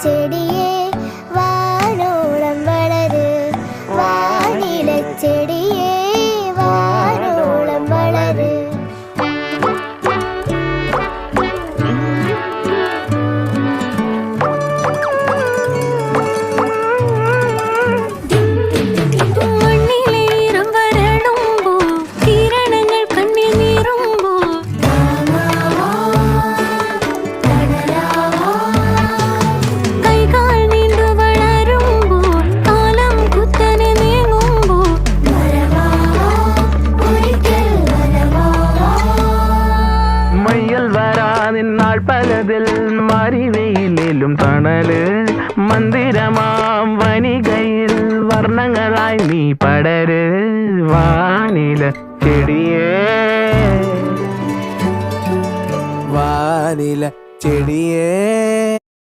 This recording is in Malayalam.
ചെടിയേ വാനോളം വളര് വാനിലച്ചെടിയേ വാനോളം വളര് പലതിൽ മറിവെയിലും തണല് മന്ദിരമാം വനികയിൽ വർണ്ണങ്ങളായി നീ പടര് വാനില ചെടിയേ വാനില ചെടിയേ